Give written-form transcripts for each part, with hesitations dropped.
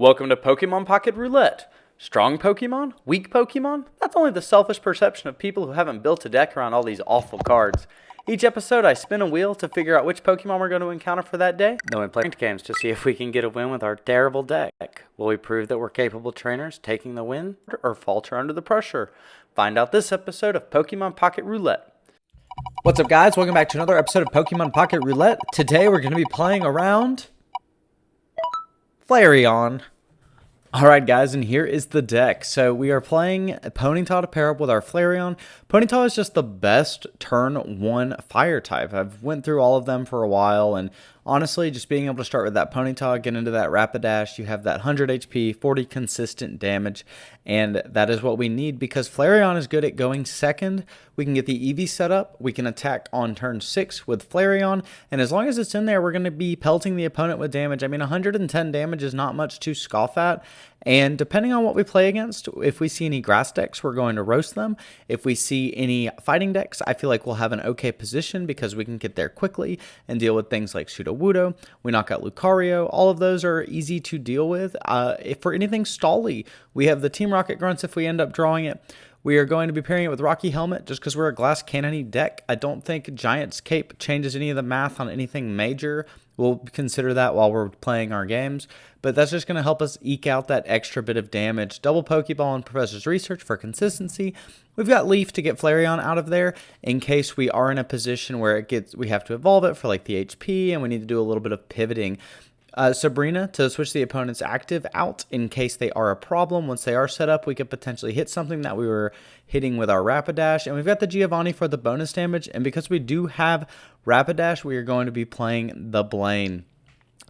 Welcome to Pokemon Pocket Roulette. Strong Pokemon? Weak Pokemon? That's only the selfish perception of people who haven't built a deck around all these awful cards. Each episode I spin a wheel to figure out which Pokemon we're going to encounter for that day. Then we play ranked games to see if we can get a win with our terrible deck. Will we prove that we're capable trainers taking the win or falter under the pressure? Find out this episode of Pokemon Pocket Roulette. What's up, guys? Welcome back to another episode of Pokemon Pocket Roulette. Today we're going to be playing around Flareon. Alright guys, and here is the deck. So we are playing Ponyta to pair up with our Flareon. Ponyta is just the best turn 1 fire type. I've went through all of them for a while, and honestly, just being able to start with that Ponyta, get into that Rapidash, you have that 100 HP, 40 consistent damage, and that is what we need because Flareon is good at going second. We can get the EV set up, we can attack on turn 6 with Flareon, and as long as it's in there, we're going to be pelting the opponent with damage. I mean, 110 damage is not much to scoff at, and depending on what we play against, if we see any grass decks, we're going to roast them. If we see any fighting decks, I feel like we'll have an okay position because we can get there quickly and deal with things like Sudowoodo. We knock out Lucario. All of those are easy to deal with. If for anything stally, we have the Team Rocket Grunts if we end up drawing it. We are going to be pairing it with Rocky Helmet just because we're a glass cannon-y deck. I don't think Giant's Cape changes any of the math on anything major. We'll consider that while we're playing our games, but that's just going to help us eke out that extra bit of damage. Double Pokeball and Professor's Research for consistency. We've got Leaf to get Flareon out of there in case we are in a position where we have to evolve it for like the HP and we need to do a little bit of pivoting. Sabrina to switch the opponent's active out in case they are a problem. Once they are set up, we could potentially hit something that we were hitting with our Rapidash. And we've got the Giovanni for the bonus damage. And because we do have Rapidash, we are going to be playing the Blaine.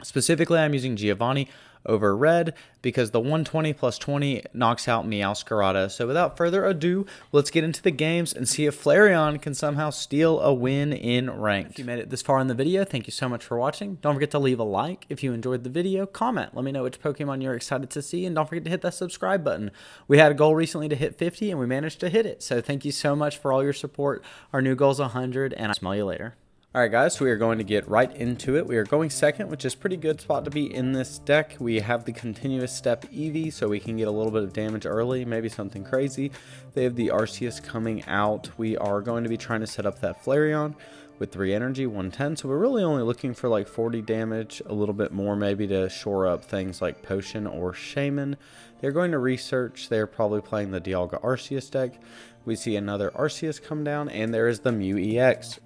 Specifically, I'm using Giovanni over Red because the 120 plus 20 knocks out Meowscarada. So without further ado, let's get into the games and see if Flareon can somehow steal a win in ranked. If you made it this far in the video, thank you so much for watching. Don't forget to leave a like if you enjoyed the video. Comment, let me know which Pokemon you're excited to see, and don't forget to hit that subscribe button. We had a goal recently to hit 50 and we managed to hit it. So thank you so much for all your support. Our new goal is 100 and I'll smell you later. Alright guys, so we are going to get right into it. We are going second, which is a pretty good spot to be in this deck. We have the continuous step Eevee, so we can get a little bit of damage early, maybe something crazy. They have the Arceus coming out. We are going to be trying to set up that Flareon with 3 energy, 110. So we're really only looking for like 40 damage, a little bit more maybe to shore up things like Potion or Shaman. They're going to research. They're probably playing the Dialga Arceus deck. We see another Arceus come down, and there is the Mew EX.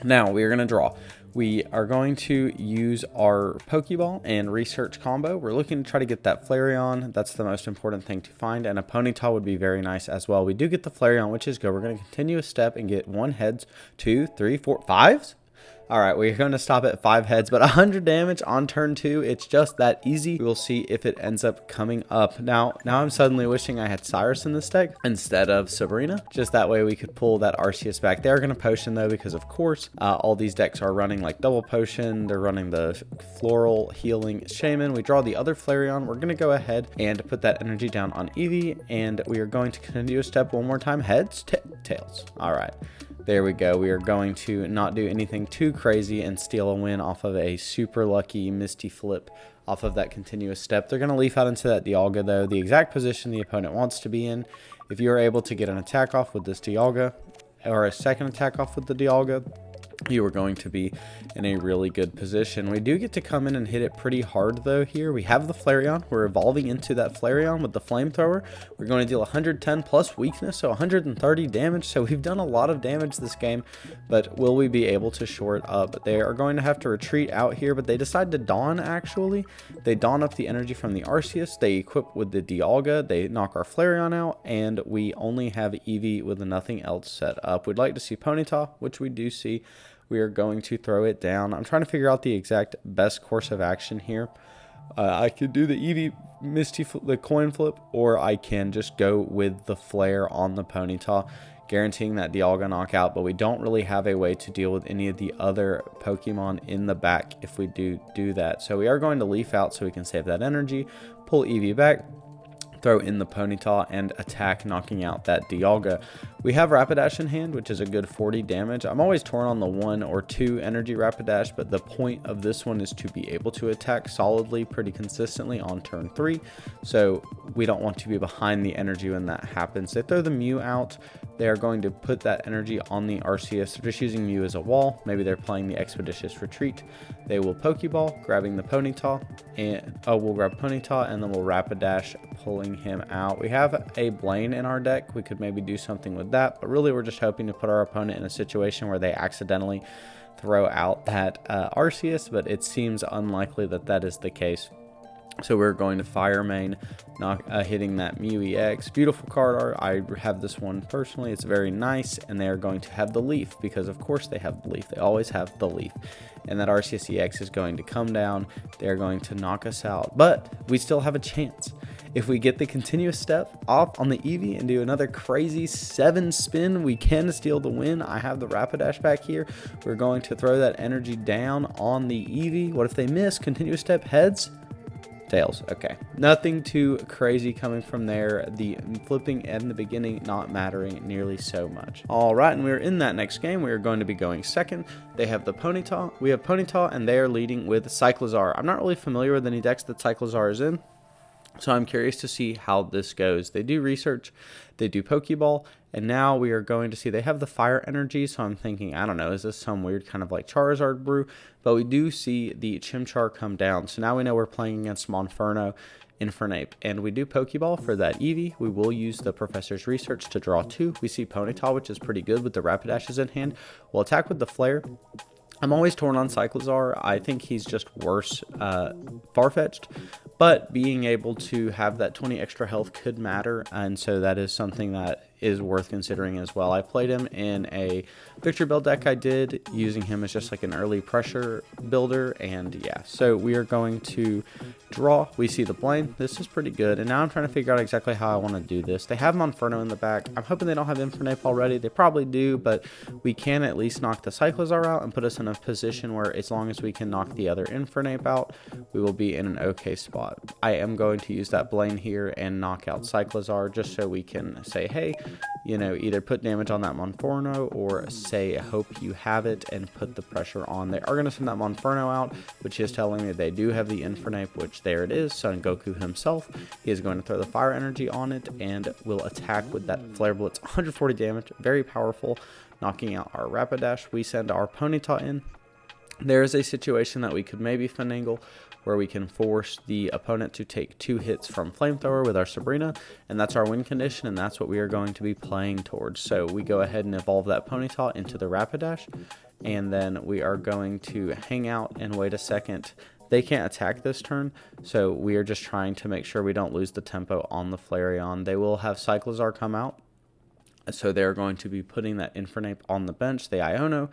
Now, we are going to draw. We are going to use our Pokeball and Research combo. We're looking to try to get that Flareon. That's the most important thing to find. And a Ponyta would be very nice as well. We do get the Flareon, which is good. We're going to continue a step and get 1 heads, 2, 3, 4, 5s. Alright, we're going to stop at 5 heads, but 100 damage on turn 2. It's just that easy. We will see if it ends up coming up. Now I'm suddenly wishing I had Cyrus in this deck instead of Sabrina. Just that way we could pull that Arceus back. They're going to Potion though because of course all these decks are running like double Potion. They're running the Floral Healing Shaman. We draw the other Flareon. We're going to go ahead and put that energy down on Eevee, and we are going to continue a step one more time. Heads, tails. Alright. There we go. We are going to not do anything too crazy and steal a win off of a super lucky Misty Flip off of that continuous step. They're going to leaf out into that Dialga, though, the exact position the opponent wants to be in. If you are able to get an attack off with this Dialga, or a second attack off with the Dialga, you are going to be in a really good position. We do get to come in and hit it pretty hard though here. We have the Flareon. We're evolving into that Flareon with the Flamethrower. We're going to deal 110 plus weakness, so 130 damage. So we've done a lot of damage this game, but will we be able to shore it up? They are going to have to retreat out here, but they decide to Dawn actually. They Dawn up the energy from the Arceus. They equip with the Dialga. They knock our Flareon out, and we only have Eevee with nothing else set up. We'd like to see Ponyta, which we do see. We are going to throw it down. I'm trying to figure out the exact best course of action here. I could do the Eevee the coin flip, or I can just go with the Flare on the Ponyta, guaranteeing that Dialga knockout, but we don't really have a way to deal with any of the other Pokemon in the back if we do that. So we are going to leaf out so we can save that energy, pull Eevee back, throw in the Ponyta and attack, knocking out that Dialga. We have Rapidash in hand, which is a good 40 damage. I'm always torn on the 1 or 2 energy Rapidash, but the point of this one is to be able to attack solidly pretty consistently on turn 3, so we don't want to be behind the energy when that happens. They throw the Mew out. They are going to put that energy on the Arceus. They're just using Mew as a wall. Maybe they're playing the Expeditious Retreat. They will Pokeball, grabbing the Ponyta, and we'll grab Ponyta, and then we'll Rapidash, pulling him out. We have a Blaine in our deck. We could maybe do something with that, but really we're just hoping to put our opponent in a situation where they accidentally throw out that Arceus, but it seems unlikely that that is the case. So we're going to Fire Main, hitting that Mew EX. Beautiful card art. I have this one personally. It's very nice, and they are going to have the Leaf, because of course they have the Leaf. They always have the Leaf. And that Arceus EX is going to come down. They're going to knock us out, but we still have a chance. If we get the continuous step off on the Eevee and do another crazy 7 spin, we can steal the win. I have the Rapidash back here. We're going to throw that energy down on the Eevee. What if they miss? Continuous step, heads? Tails. Okay, nothing too crazy coming from there. The flipping in the beginning not mattering nearly so much. All right, and we're in that next game. We are going to be going second. They have the Ponyta. We have Ponyta, and they are leading with Cyclizar. I'm not really familiar with any decks that Cyclizar is in, so I'm curious to see how this goes. They do research, they do Pokeball, and now we are going to see they have the Fire Energy, so I'm thinking, I don't know, is this some weird kind of like Charizard brew? But we do see the Chimchar come down, so now we know we're playing against Monferno, Infernape, and we do Pokeball for that Eevee. We will use the Professor's Research to draw 2. We see Ponyta, which is pretty good with the Rapidashes in hand. We'll attack with the Flare. I'm always torn on Cyclizar. I think he's just worse far-fetched, but being able to have that 20 extra health could matter, and so that is something that is worth considering as well. I played him in a Victory build deck I did, using him as just like an early pressure builder, and yeah, so we are going to draw. We see the Blaine. This is pretty good, and now I'm trying to figure out exactly how I want to do this. They have Monferno in the back. I'm hoping they don't have Infernape already. They probably do, but we can at least knock the Cyclizar out and put us in a position where as long as we can knock the other Infernape out, we will be in an okay spot. I am going to use that Blaine here and knock out Cyclizar just so we can say, hey, you know, either put damage on that Monferno or say, hope you have it, and put the pressure on. They are going to send that Monferno out, which is telling me they do have the Infernape, which there it is. Son Goku himself. He is going to throw the Fire Energy on it and will attack with that Flare Blitz. 140 damage, very powerful, knocking out our Rapidash. We send our Ponyta in. There is a situation that we could maybe finagle where we can force the opponent to take 2 hits from Flamethrower with our Sabrina, and that's our win condition, and that's what we are going to be playing towards. So we go ahead and evolve that Ponyta into the Rapidash, and then we are going to hang out and wait a second. They can't attack this turn, so we are just trying to make sure we don't lose the tempo on the Flareon. They will have Cyclizar come out, so they're going to be putting that Infernape on the bench, the Iono,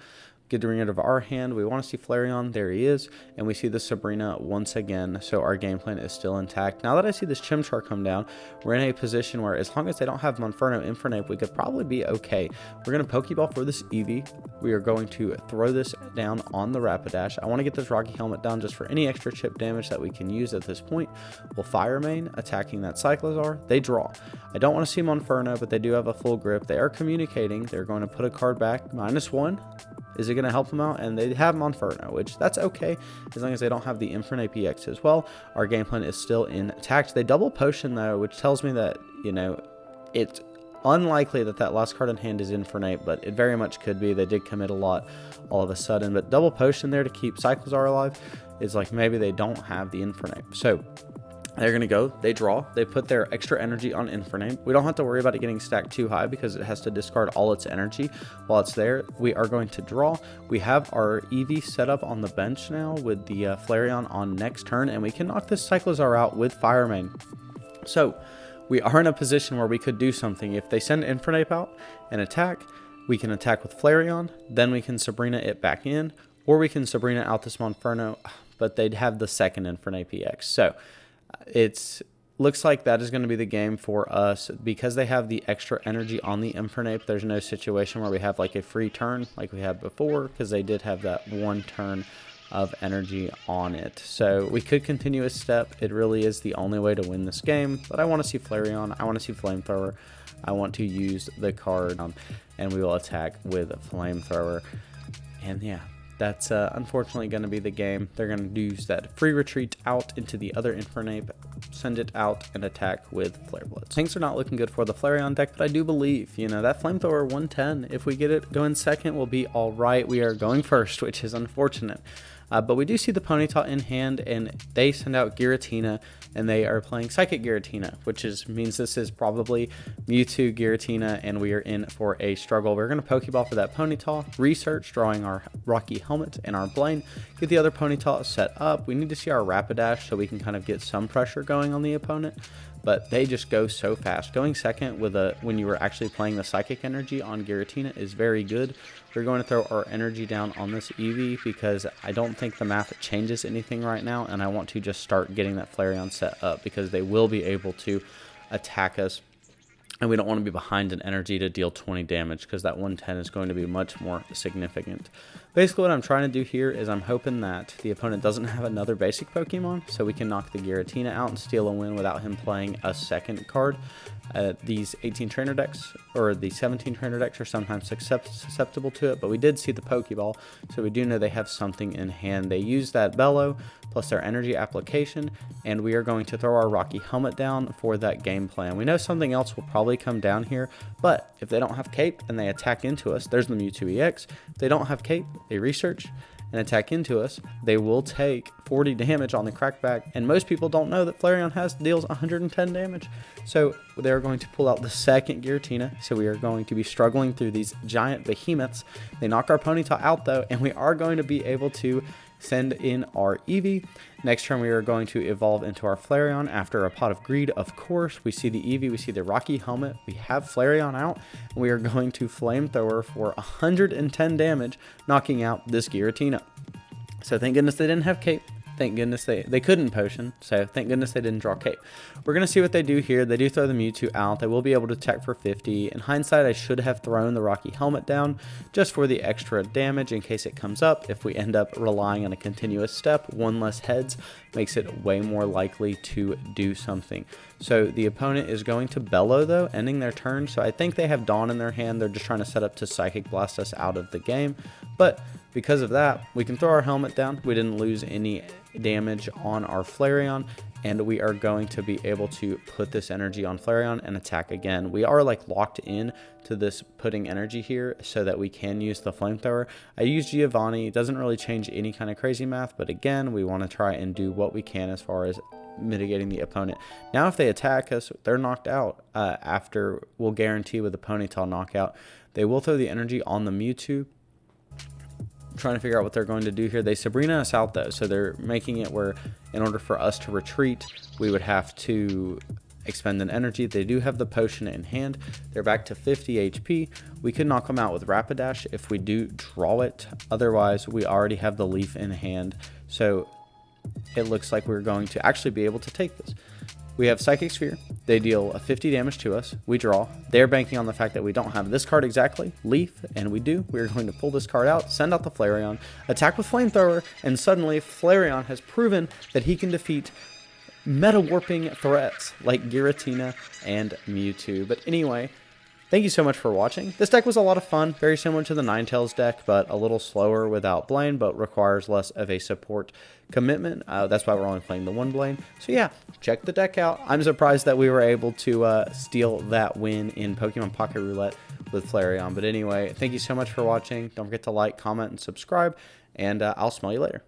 getting rid of our hand. We want to see Flareon. There he is. And we see the Sabrina once again. So our game plan is still intact. Now that I see this Chimchar come down, we're in a position where as long as they don't have Monferno Infernape, we could probably be okay. We're going to Pokeball for this Eevee. We are going to throw this down on the Rapidash. I want to get this Rocky Helmet down just for any extra chip damage that we can use at this point. We'll Fire Main, attacking that Cyclizar. They draw. I don't want to see Monferno, but they do have a full grip. They are communicating. They're going to put a card back. -1. Is it going to help them out? And they have Monferno, which that's okay as long as they don't have the Infernape EX as well. Our game plan is still intact. They double potion though, which tells me that, you know, it's unlikely that that last card in hand is Infernape, but it very much could be. They did commit a lot all of a sudden, but double potion there to keep Cyclizar alive is like maybe they don't have the Infernape. So they're going to go, they draw, they put their extra energy on Infernape. We don't have to worry about it getting stacked too high because it has to discard all its energy while it's there. We are going to draw. We have our Eevee set up on the bench now with the Flareon on next turn, and we can knock this Cyclizar out with Fire Main. So we are in a position where we could do something. If they send Infernape out and attack, we can attack with Flareon, then we can Sabrina it back in, or we can Sabrina out this Monferno, but they'd have the second Infernape EX. So it looks like that is going to be the game for us because they have the extra energy on the Infernape. There's no situation where we have like a free turn like we had before because they did have that 1 turn of energy on it. So we could continue a step. It really is the only way to win this game, but I want to see Flareon, I want to see Flamethrower, I want to use the card, and we will attack with Flamethrower. And yeah, that's unfortunately going to be the game. They're going to use that free retreat out into the other Infernape, send it out, and attack with Flare Blitz. Things are not looking good for the Flareon deck, but I do believe, that Flamethrower 110, if we get it going second, will be all right. We are going first, which is unfortunate. But we do see the Ponyta in hand, and they send out Giratina, and they are playing Psychic Giratina, which means this is probably Mewtwo Giratina, and we are in for a struggle. We're going to Pokeball for that Ponyta, research, drawing our Rocky Helmet and our Blaine, get the other Ponyta set up. We need to see our Rapidash so we can kind of get some pressure going on the opponent, but they just go so fast. Going second with when you were actually playing the Psychic Energy on Giratina is very good. We're going to throw our energy down on this Eevee because I don't think the math changes anything right now, and I want to just start getting that Flareon set up because they will be able to attack us, and we don't want to be behind in energy to deal 20 damage because that 110 is going to be much more significant. Basically what I'm trying to do here is I'm hoping that the opponent doesn't have another basic Pokemon so we can knock the Giratina out and steal a win without him playing a second card. These 18 trainer decks, or the 17 trainer decks, are sometimes susceptible to it, but we did see the Pokeball, so we do know they have something in hand. They use that Bellow plus their energy application, and we are going to throw our Rocky Helmet down for that game plan. We know something else will probably come down here, but if they don't have Cape and they attack into us, there's the Mewtwo EX. If they don't have Cape, they research and attack into us, they will take 40 damage on the crackback, and most people don't know that Flareon deals 110 damage. So they're going to pull out the second Giratina, so we are going to be struggling through these giant behemoths. They knock our Ponyta out though, and we are going to be able to send in our Eevee. Next turn we are going to evolve into our Flareon after a Pot of Greed, of course. We see the Eevee, we see the Rocky Helmet, we have Flareon out, and we are going to Flamethrower for 110 damage, knocking out this Giratina. So thank goodness they didn't have Cape. Thank goodness they couldn't potion, so thank goodness they didn't draw Cape. We're going to see what they do here. They do throw the Mewtwo out. They will be able to attack for 50. In hindsight, I should have thrown the Rocky Helmet down just for the extra damage in case it comes up. If we end up relying on a continuous step, one less heads makes it way more likely to do something. So the opponent is going to Bellow though, ending their turn. So I think they have Dawn in their hand. They're just trying to set up to Psychic Blast us out of the game. But because of that, we can throw our helmet down. We didn't lose any damage on our Flareon, and we are going to be able to put this energy on Flareon and attack again. We are like locked in to this putting energy here so that we can use the Flamethrower. I use Giovanni. It doesn't really change any kind of crazy math, but again, we want to try and do what we can as far as mitigating the opponent. Now if they attack us, they're knocked out. After we'll guarantee with the Ponyta knockout, they will throw the energy on the Mewtwo. Trying to figure out what they're going to do here. They Sabrina us out though, so they're making it where in order for us to retreat, we would have to expend an energy. They do have the potion in hand. They're back to 50 HP. We could knock them out with Rapidash if we do draw it. Otherwise, we already have the leaf in hand, so it looks like we're going to actually be able to take this. We have Psychic Sphere. They deal 50 damage to us. We draw. They're banking on the fact that we don't have this card exactly, Leaf, and we do. We're going to pull this card out, send out the Flareon, attack with Flamethrower, and suddenly Flareon has proven that he can defeat meta-warping threats like Giratina and Mewtwo. But anyway, thank you so much for watching. This deck was a lot of fun, very similar to the Ninetales deck, but a little slower without Blaine, but requires less of a support commitment. That's why we're only playing the one Blaine. So yeah, check the deck out. I'm surprised that we were able to steal that win in Pokemon Pocket Roulette with Flareon. But anyway, thank you so much for watching. Don't forget to like, comment, and subscribe, and I'll smell you later.